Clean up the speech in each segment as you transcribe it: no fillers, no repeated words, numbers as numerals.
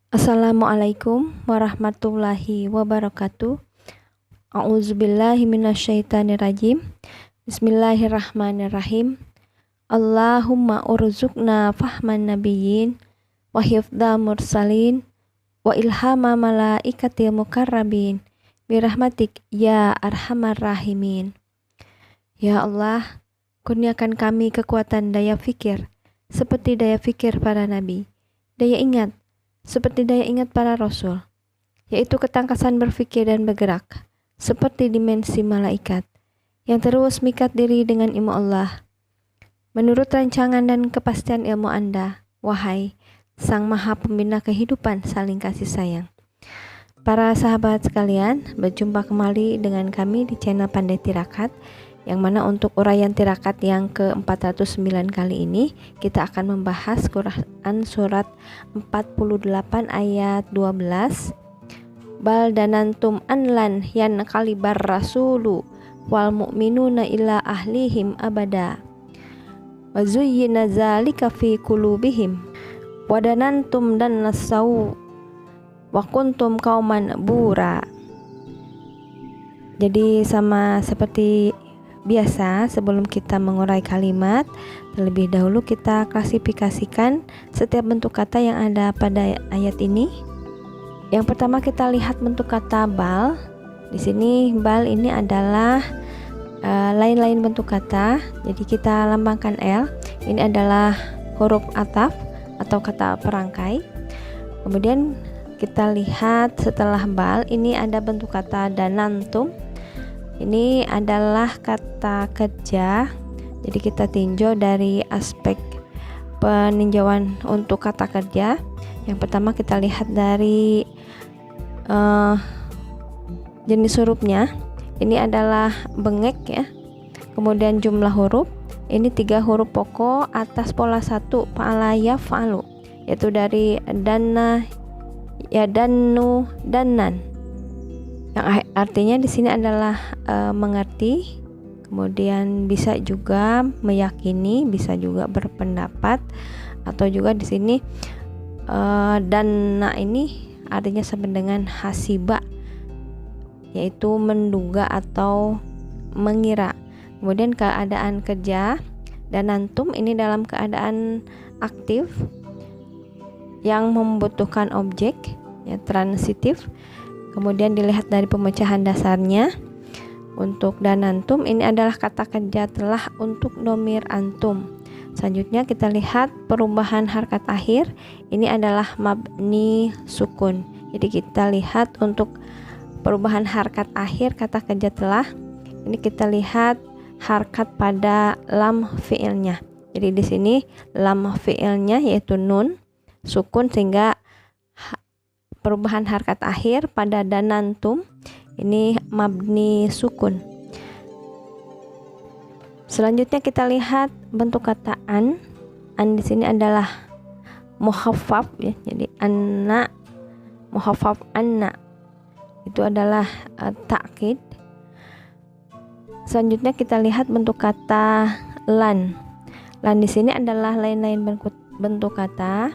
Assalamualaikum warahmatullahi wabarakatuh. A'udzubillahi minasyaitonirrajim. Bismillahirrahmanirrahim. Allahumma urzuqna fahman nabiyyin wa hifdza mursalin wa ilhama malaikatil mukarrabin birahmatik ya arhamar rahimin. Ya Allah, kurniakan kami kekuatan daya fikir seperti daya fikir para nabi, daya ingat seperti daya ingat para rasul, yaitu ketangkasan berpikir dan bergerak, seperti dimensi malaikat, yang terus mikat diri dengan ilmu Allah, menurut rancangan dan kepastian ilmu Anda, wahai Sang Maha Pembina kehidupan saling kasih sayang. Para sahabat sekalian, berjumpa kembali dengan kami di channel Pandai Tirakat, yang mana untuk uraian tirakat yang ke-409 kali ini kita akan membahas Quran surat 48 ayat 12. Bal danantum anlan yan kalibar rasulu wal mu'minuna ila ahlihim abada wa zuyyina zalika fi qulubihim wa danantum dan nasau wa kuntum qauman bura. Jadi sama seperti biasa, sebelum kita mengurai kalimat, terlebih dahulu kita klasifikasikan setiap bentuk kata yang ada pada ayat ini. Yang pertama kita lihat bentuk kata bal. Di sini bal ini adalah lain-lain bentuk kata. Jadi kita lambangkan L. Ini adalah huruf ataf atau kata perangkai. Kemudian kita lihat setelah bal ini ada bentuk kata danantum. Ini adalah kata kerja, jadi kita tinjau dari aspek peninjauan untuk kata kerja. Yang pertama kita lihat dari jenis hurufnya. Ini adalah bengek ya. Kemudian jumlah huruf, ini 3 huruf pokok atas pola 1 fa'ala yaf'alu, yaitu dari dana, yadannu, danan. Yang artinya di sini adalah mengerti, kemudian bisa juga meyakini, bisa juga berpendapat, atau juga di sini dana ini artinya sama dengan hasiba, yaitu menduga atau mengira. Kemudian keadaan kerja dan antum ini dalam keadaan aktif yang membutuhkan objek ya, transitif. Kemudian dilihat dari pemecahan dasarnya. Untuk dan antum ini adalah kata kerja telah untuk domir antum. Selanjutnya kita lihat perubahan harkat akhir. Ini adalah mabni sukun. Jadi kita lihat untuk perubahan harkat akhir kata kerja telah. Ini kita lihat harkat pada lam fiilnya. Jadi di sini lam fiilnya yaitu nun sukun, sehingga perubahan harkat akhir pada danantum ini mabni sukun. Selanjutnya kita lihat bentuk kata an. An di sini adalah muhaffaf ya. Jadi anna, muhaffaf anna. Itu adalah ta'kid. Selanjutnya kita lihat bentuk kata lan. Lan di sini adalah lain-lain bentuk kata,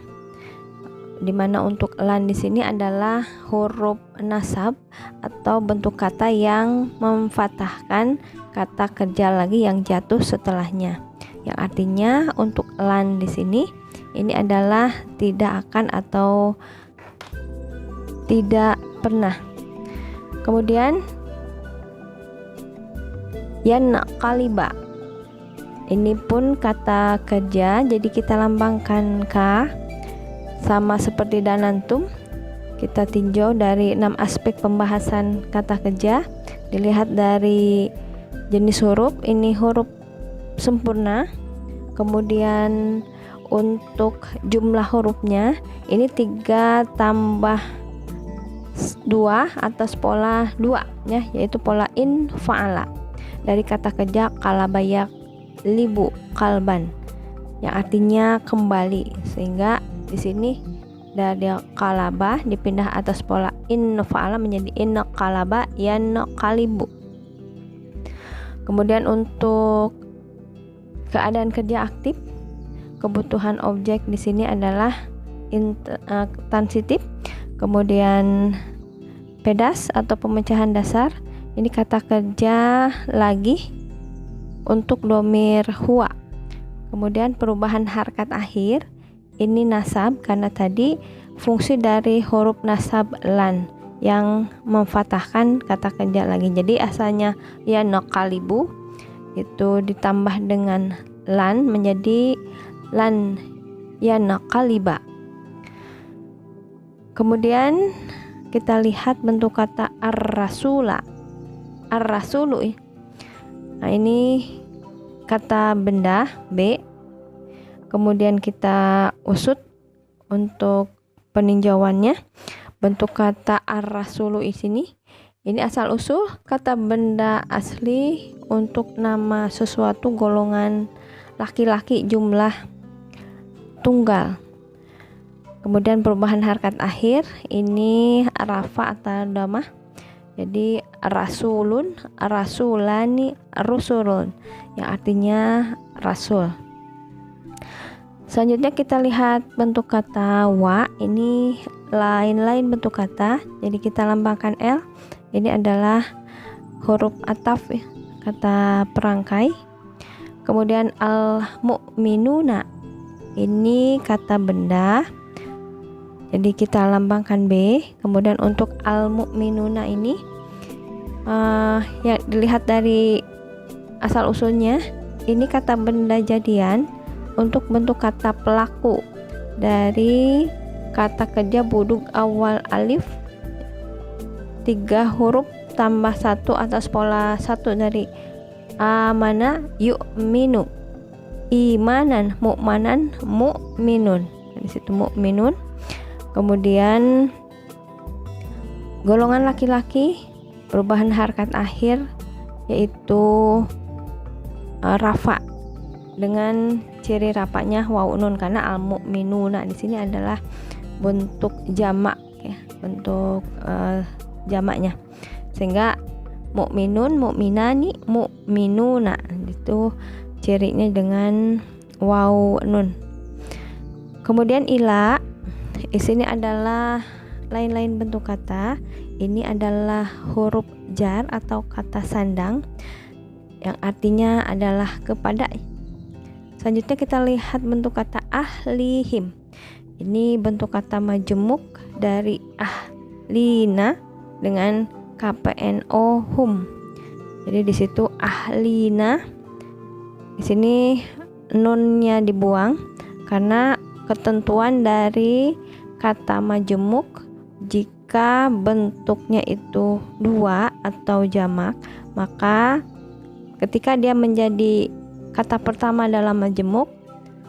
di mana untuk lan di sini adalah huruf nasab atau bentuk kata yang memfathahkan kata kerja lagi yang jatuh setelahnya. Yang artinya untuk lan di sini ini adalah tidak akan atau tidak pernah. Kemudian yan kaliba. Ini pun kata kerja, jadi kita lambangkan ka. Sama seperti danantum, kita tinjau dari 6 aspek pembahasan kata kerja. Dilihat dari jenis huruf, ini huruf sempurna. Kemudian untuk jumlah hurufnya, ini 3 tambah 2 atas pola 2 ya, yaitu pola in fa'ala. Dari kata kerja kalabayak libu kalban, yang artinya kembali, sehingga di sini dari kalabah dipindah atas pola in fa'ala menjadi in kalaba yan kalibu. Kemudian untuk keadaan kerja aktif, kebutuhan objek di sini adalah transitif, kemudian pedas atau pemecahan dasar, ini kata kerja lagi untuk domir huwa. Kemudian perubahan harkat akhir, ini nasab karena tadi fungsi dari huruf nasab lan yang memfathahkan kata kerja lagi. Jadi asalnya ya naqalibu itu ditambah dengan lan menjadi lan ya naqaliba. Kemudian kita lihat bentuk kata ar-rasula. Ar-rasulu. Nah, ini kata benda B. Kemudian kita usut untuk peninjauannya. Bentuk kata ar-rasulu di sini, ini asal usul kata benda asli untuk nama sesuatu golongan laki-laki jumlah tunggal. Kemudian perubahan harkat akhir, ini rafa atau damah. Jadi rasulun, rasulani, rusulun, yang artinya rasul. Selanjutnya kita lihat bentuk kata wa, ini lain-lain bentuk kata. Jadi kita lambangkan L. Ini adalah huruf ataf ya, kata perangkai. Kemudian al-mu'minuna, ini kata benda. Jadi kita lambangkan B. Kemudian untuk al-mu'minuna ini yang dilihat dari asal usulnya, ini kata benda jadian untuk bentuk kata pelaku dari kata kerja buduk awal alif 3 huruf tambah 1 atas pola 1 dari amana yu'minu, imanan, mu'manan, mu'minun. Di situ mu'minun. Kemudian golongan laki-laki, perubahan harkat akhir yaitu rafa dengan ciri rapanya waw nun karena al mu'minuna di sini adalah bentuk jamak ya, bentuk jamaknya, sehingga mu'minun, mu'minani, mu'minuna itu cirinya dengan waw nun. Kemudian ila di sini adalah lain-lain bentuk kata. Ini adalah huruf jar atau kata sandang yang artinya adalah kepada. Selanjutnya kita lihat bentuk kata ahlihim. Ini bentuk kata majemuk dari ahlina dengan KPNO hum. Jadi di situ ahlina. Di sini nunnya dibuang karena ketentuan dari kata majemuk jika bentuknya itu dua atau jamak, maka ketika dia menjadi kata pertama dalam majemuk,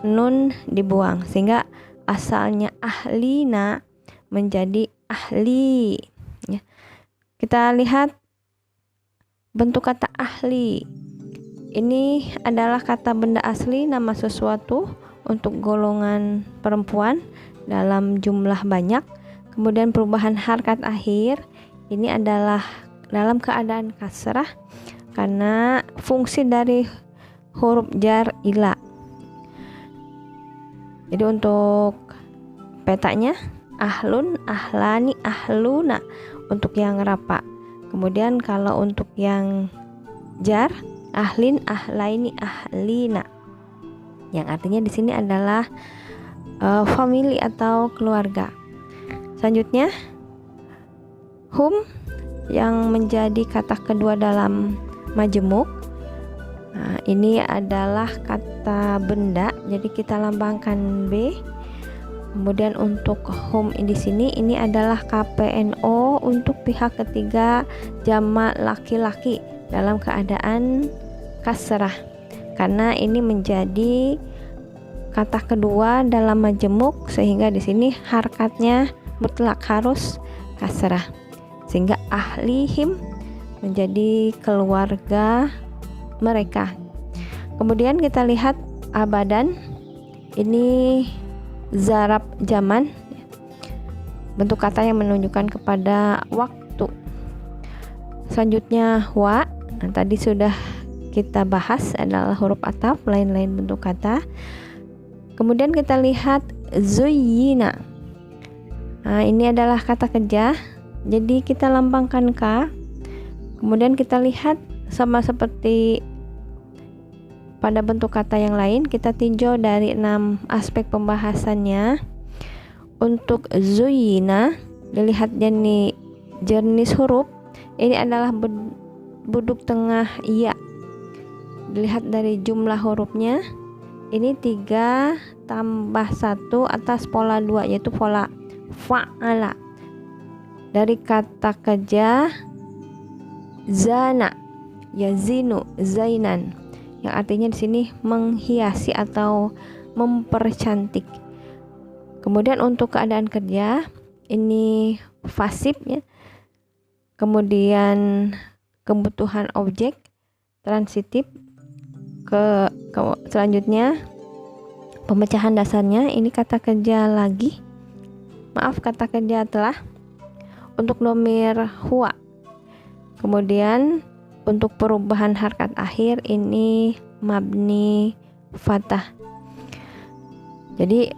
nun dibuang sehingga asalnya ahlina menjadi ahli ya. Kita lihat bentuk kata ahli. Ini adalah kata benda asli nama sesuatu untuk golongan perempuan dalam jumlah banyak. Kemudian perubahan harkat akhir ini adalah dalam keadaan kasrah karena fungsi dari huruf jar ila. Jadi untuk petanya ahlun, ahlani, ahluna untuk yang rafa. Kemudian kalau untuk yang jar ahlin, ahlaini, ahlina, yang artinya di sini adalah family atau keluarga. Selanjutnya hum yang menjadi kata kedua dalam majemuk. Nah, ini adalah kata benda, jadi kita lambangkan B. Kemudian untuk hum di sini ini adalah KPNO untuk pihak ketiga jamak laki-laki dalam keadaan kasrah karena ini menjadi kata kedua dalam majemuk sehingga di sini harkatnya mutlak harus kasrah sehingga ahlihim menjadi keluarga mereka. Kemudian kita lihat abadan, ini zarab zaman, bentuk kata yang menunjukkan kepada waktu. Selanjutnya wa, nah, tadi sudah kita bahas adalah huruf ataf, lain-lain bentuk kata. Kemudian kita lihat zuyyina. Nah, ini adalah kata kerja. Jadi kita lambangkan K. Kemudian kita lihat sama seperti pada bentuk kata yang lain, kita tinjau dari 6 aspek pembahasannya. Untuk zuyina, dilihat jenis huruf. Ini adalah buduk tengah iya. Dilihat dari jumlah hurufnya, ini 3 tambah 1 atas pola 2, yaitu pola fa'ala. Dari kata kerja zana, yazinu, zainan, yang artinya di sini menghiasi atau mempercantik. Kemudian untuk keadaan kerja, ini pasif ya. Kemudian kebutuhan objek transitif. Selanjutnya pemecahan dasarnya, ini kata kerja lagi. Kata kerja telah. Untuk domir huwa. Kemudian untuk perubahan harkat akhir, ini mabni fathah. Jadi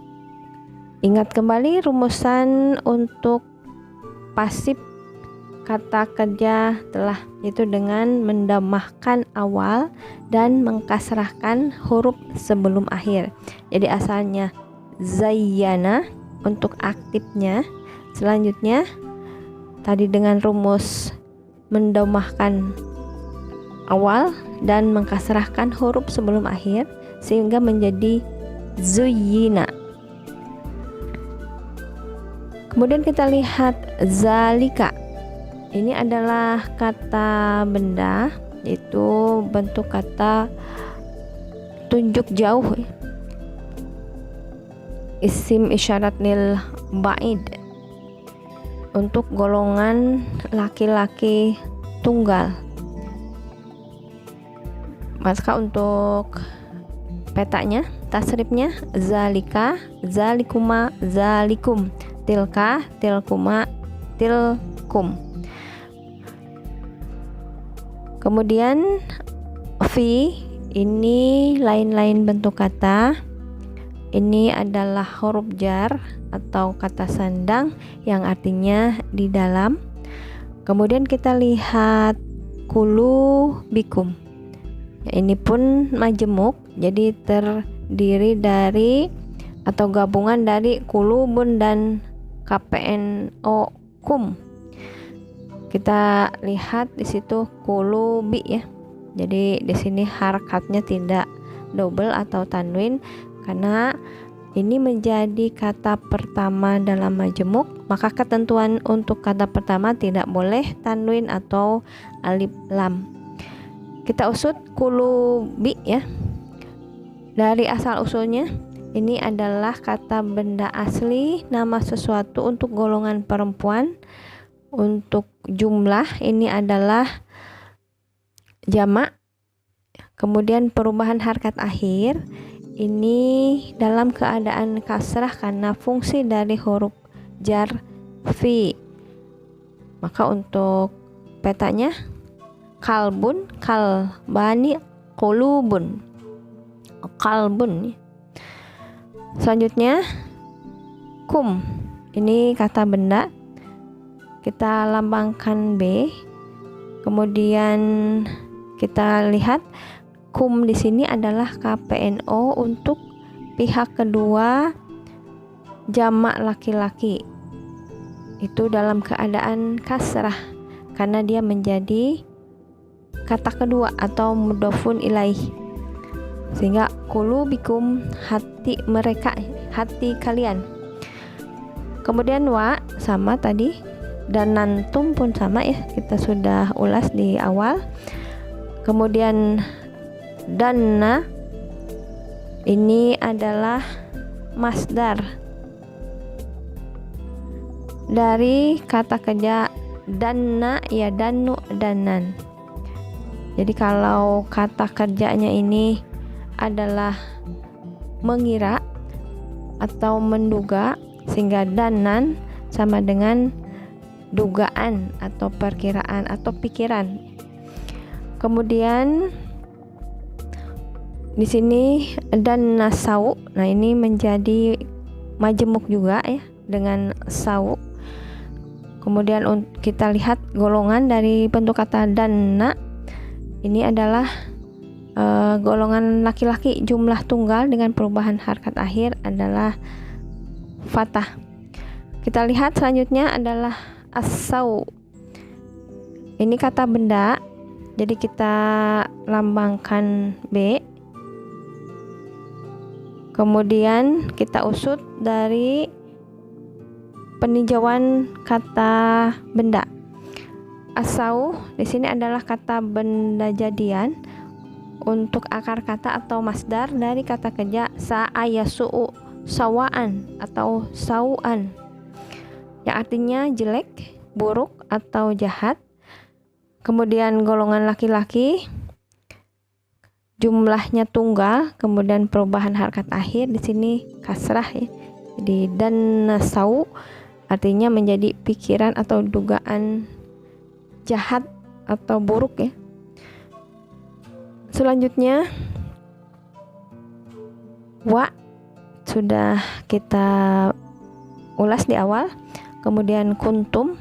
ingat kembali rumusan untuk pasif kata kerja telah, yaitu dengan mendamahkan awal dan mengkasrahkan huruf sebelum akhir. Jadi asalnya zayyana untuk aktifnya. Selanjutnya tadi dengan rumus mendamahkan awal dan mengkasrahkan huruf sebelum akhir sehingga menjadi zuyyina. Kemudian kita lihat zalika. Ini adalah kata benda, yaitu bentuk kata tunjuk jauh. Isim isyarat lil ba'id, untuk golongan laki-laki tunggal. Maka untuk petanya, tasrifnya zalika, zalikuma, zalikum, tilka, tilkuma, tilkum. Kemudian fi, ini lain-lain bentuk kata. Ini adalah huruf jar atau kata sandang yang artinya di dalam. Kemudian kita lihat kulu bikum. Ini pun majemuk, jadi terdiri dari atau gabungan dari kulubun dan KPNO kum. Kita lihat di situ kulubi ya. Jadi di sini harakatnya tidak double atau tanwin karena ini menjadi kata pertama dalam majemuk, maka ketentuan untuk kata pertama tidak boleh tanwin atau alif lam. Kita usut kulubi ya. Dari asal usulnya, ini adalah kata benda asli, nama sesuatu untuk golongan perempuan. Untuk jumlah, ini adalah jamak. Kemudian perubahan harkat akhir, ini dalam keadaan kasrah karena fungsi dari huruf jar fi. Maka untuk petanya kalbun, kalbani, qulubun, kalbun. Selanjutnya kum, ini kata benda, kita lambangkan B. Kemudian kita lihat kum di sini adalah KPNO untuk pihak kedua jamak laki-laki. Itu dalam keadaan kasrah karena dia menjadi kata kedua atau mudhofun ilaih. Sehingga qulubikum, hati mereka, hati kalian. Kemudian wa sama tadi, dan nantum pun sama ya, kita sudah ulas di awal. Kemudian danna, ini adalah masdar dari kata kerja danna ya, danu, danan. Jadi kalau kata kerjanya ini adalah mengira atau menduga, sehingga danan sama dengan dugaan atau perkiraan atau pikiran. Kemudian di sini dan nasau, nah ini menjadi majemuk juga ya, dengan sau. Kemudian kita lihat golongan dari bentuk kata danna. Ini adalah golongan laki-laki jumlah tunggal dengan perubahan harkat akhir adalah fathah. Kita lihat selanjutnya adalah as-sau. Ini kata benda, jadi kita lambangkan B. Kemudian kita usut dari peninjauan kata benda. Asau di sini adalah kata benda jadian untuk akar kata atau masdar dari kata kerja sa'ayasu'u, sawaan atau sauan, yang artinya jelek, buruk atau jahat. Kemudian golongan laki-laki jumlahnya tunggal, kemudian perubahan harkat akhir di sini kasrah ya. Jadi dan nasau artinya menjadi pikiran atau dugaan jahat atau buruk ya. Selanjutnya wa sudah kita ulas di awal. Kemudian kuntum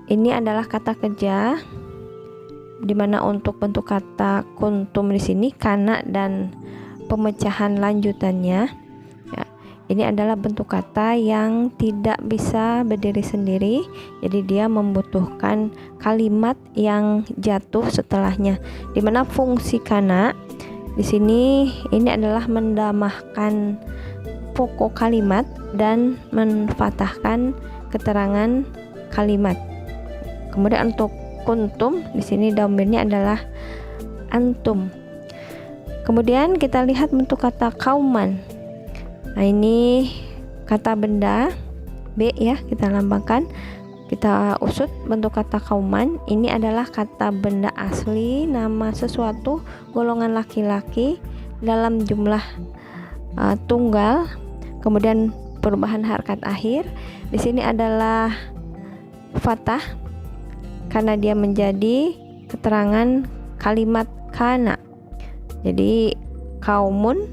ini adalah kata kerja, dimana untuk bentuk kata kuntum di sini kana dan pemecahan lanjutannya ya, ini adalah bentuk kata yang tidak bisa berdiri sendiri, jadi dia membutuhkan kalimat yang jatuh setelahnya, dimana fungsi kana di sini ini adalah mendamahkan pokok kalimat dan menfathahkan keterangan kalimat. Kemudian untuk kuntum di sini dhamirnya adalah antum. Kemudian kita lihat bentuk kata kauman. Nah, ini kata benda B ya, kita lambangkan. Kita usut bentuk kata kauman. Ini adalah kata benda asli, nama sesuatu golongan laki-laki dalam jumlah tunggal. Kemudian perubahan harkat akhir di sini adalah fathah karena dia menjadi keterangan kalimat kana. Jadi kaumun,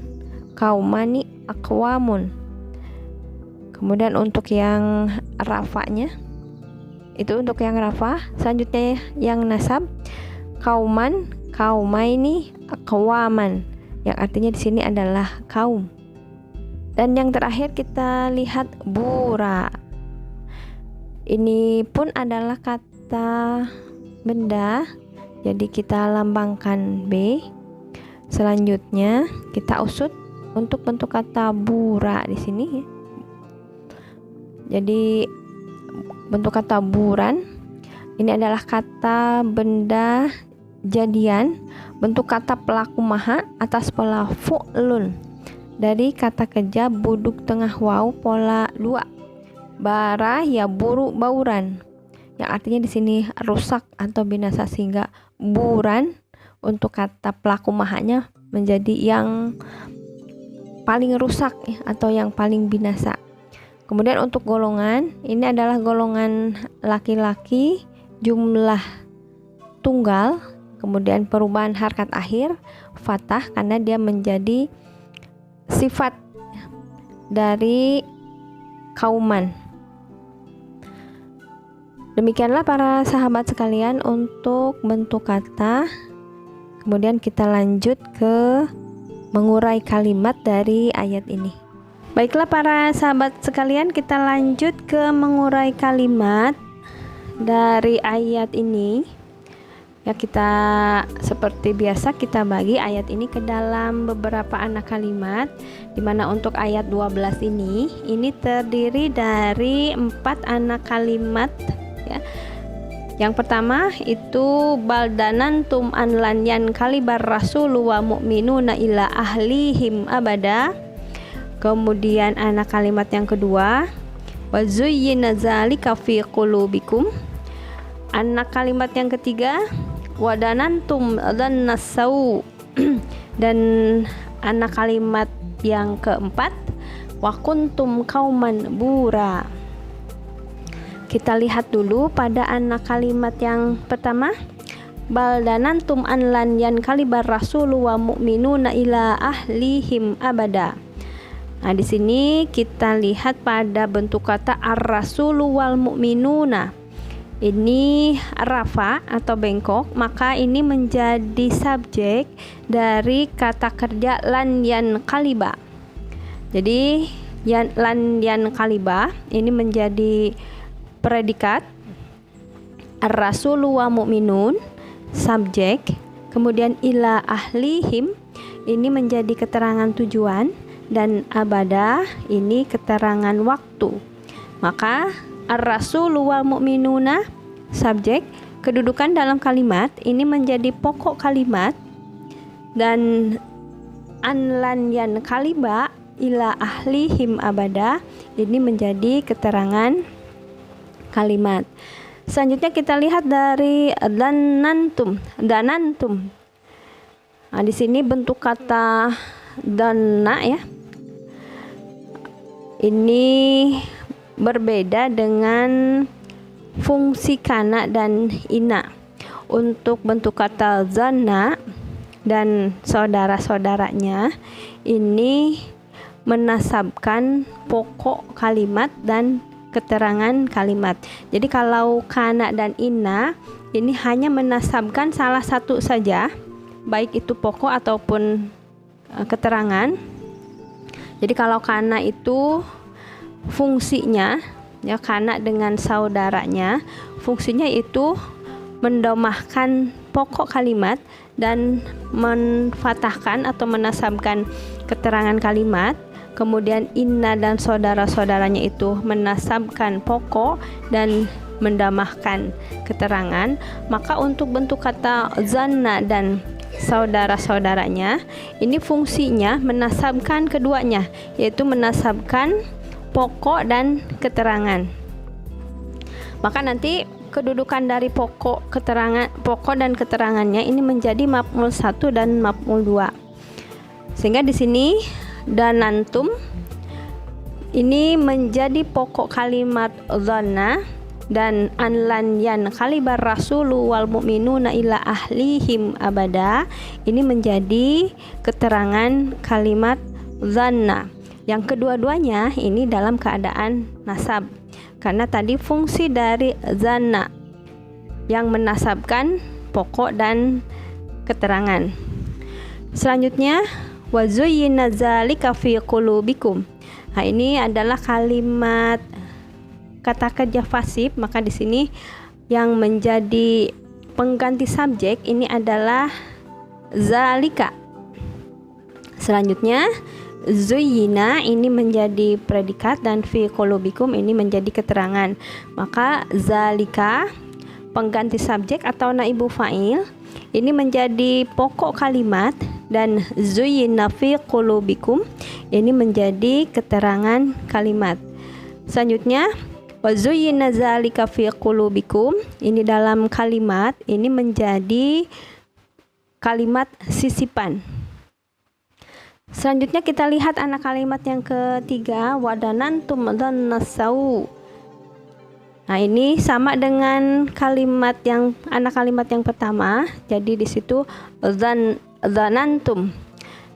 kaumani, aqwamun. Kemudian untuk yang rafa'nya itu untuk yang rafa. Selanjutnya yang nasab kauman, kaumaini, aqwaman, yang artinya di sini adalah kaum. Dan yang terakhir kita lihat bura. Ini pun adalah kata benda, jadi kita lambangkan B. Selanjutnya kita usut untuk bentuk kata bura di sini ya. Jadi bentuk kata buran ini adalah kata benda jadian, bentuk kata pelaku maha atas pola fu'lun dari kata kerja buduk tengah waw pola 2. Bara ya buru bauran, yang artinya di sini rusak atau binasa, sehingga buran untuk kata pelaku mahanya menjadi yang paling rusak ya, atau yang paling binasa. Kemudian untuk golongan ini adalah golongan laki-laki jumlah tunggal, kemudian perubahan harkat akhir fathah karena dia menjadi sifat dari kauman. Demikianlah para sahabat sekalian untuk bentuk kata. Kemudian kita lanjut ke mengurai kalimat dari ayat ini. Baiklah para sahabat sekalian, kita lanjut ke mengurai kalimat dari ayat ini. Ya, kita seperti biasa kita bagi ayat ini ke dalam beberapa anak kalimat, dimana untuk ayat 12 ini terdiri dari 4 anak kalimat ya. Yang pertama itu baldanan tum anlan yan kalibar rasulu wa mu'minuna ila ahlihim abada. Kemudian anak kalimat yang kedua wa zuyyina zalika fi qulubikum. Anak kalimat yang ketiga wadanantum dan nasau. Dan anak kalimat yang keempat wa kuntum kauman bura. Kita lihat dulu pada anak kalimat yang pertama, baldanantum anlan yan kalibar rasulu wa mu'minuna ila ahlihim abada. Nah, di sini kita lihat pada bentuk kata ar-rasulu wal mu'minuna. Ini rafa atau bengkok, maka ini menjadi subjek dari kata kerja lan yan kaliba. Jadi lan yan kaliba ini menjadi predikat, ar-rasulu wa mu'minun subjek, kemudian ila ahlihim ini menjadi keterangan tujuan, dan abada ini keterangan waktu. Maka ar-rasulu wal mu'minuna subjek, kedudukan dalam kalimat ini menjadi pokok kalimat, dan anlan yan kaliba ila ahlihim abada ini menjadi keterangan kalimat. Selanjutnya kita lihat dari danantum. Nah, di sini bentuk kata dana ya. Ini berbeda dengan fungsi kana dan ina. Untuk bentuk kata zana dan saudara-saudaranya ini menasabkan pokok kalimat dan keterangan kalimat. Jadi kalau kana dan ina ini hanya menasabkan salah satu saja, baik itu pokok ataupun keterangan. Jadi kalau kana itu fungsinya ya, kana dengan saudaranya fungsinya itu mendomahkan pokok kalimat dan menfatahkan atau menasabkan keterangan kalimat. Kemudian inna dan saudara-saudaranya itu menasabkan pokok dan mendamahkan keterangan. Maka untuk bentuk kata zanna dan saudara-saudaranya ini fungsinya menasabkan keduanya, yaitu menasabkan pokok dan keterangan. Maka nanti kedudukan dari pokok dan keterangannya ini menjadi maf'ul 1 dan maf'ul 2. Sehingga di sini danantum ini menjadi pokok kalimat dhanna, dan anlan yan kalibar rasulu wal mu'minuna ila ahlihim abada ini menjadi keterangan kalimat dhanna. Yang kedua-duanya ini dalam keadaan nasab, karena tadi fungsi dari dhanna yang menasabkan pokok dan keterangan. Selanjutnya wa zuyyina dzalika fi qulubikum. Nah, ini adalah kalimat kata kerja pasif, maka di sini yang menjadi pengganti subjek ini adalah zalika. Selanjutnya zuyyina ini menjadi predikat dan fi qulubikum ini menjadi keterangan. Maka zalika pengganti subjek atau naibu fa'il ini menjadi pokok kalimat, dan zuyyina fi qulubikum ini menjadi keterangan kalimat. Selanjutnya wa zuyyina dzalika fi qulubikum ini dalam kalimat ini menjadi kalimat sisipan. Selanjutnya kita lihat anak kalimat yang ketiga, wadanantum dzannasau. Nah, ini sama dengan anak kalimat yang pertama. Jadi di situ dzanantum.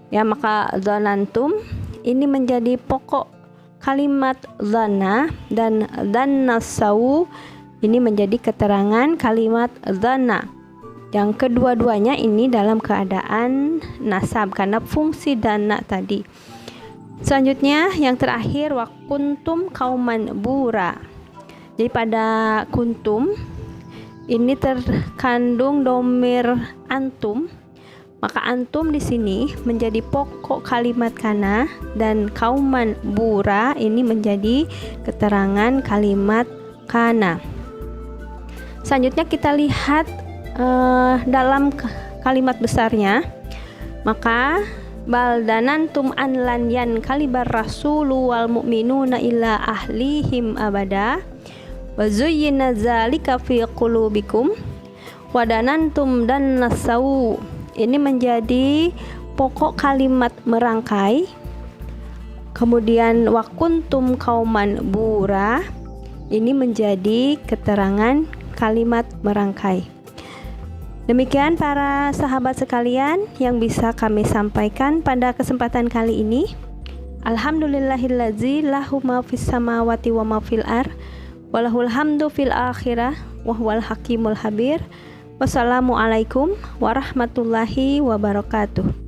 Ya, maka dzanantum ini menjadi pokok kalimat dzanna, dan dzannasau ini menjadi keterangan kalimat dzanna. Yang kedua-duanya ini dalam keadaan nasab karena fungsi dzanna tadi. Selanjutnya yang terakhir wa kuntum kauman bura. Jadi pada kuntum ini terkandung domir antum. Maka antum di sini menjadi pokok kalimat kana, dan kauman bura ini menjadi keterangan kalimat kana. Selanjutnya kita lihat dalam kalimat besarnya. Maka baldanantum an lan yan kalibar rasulu wal mu'minuna ila ahlihim abada wa zuyyina dzalika fi qulubikum wadanantum dan nasau. Ini menjadi pokok kalimat merangkai. Kemudian wakuntum kauman bura ini menjadi keterangan kalimat merangkai. Demikian para sahabat sekalian yang bisa kami sampaikan pada kesempatan kali ini. Alhamdulillahillazi lahu ma fis samawati wa ma fil ar walahul hamdu fil akhirah wa huwal hakimul habir. Wassalamualaikum warahmatullahi wabarakatuh.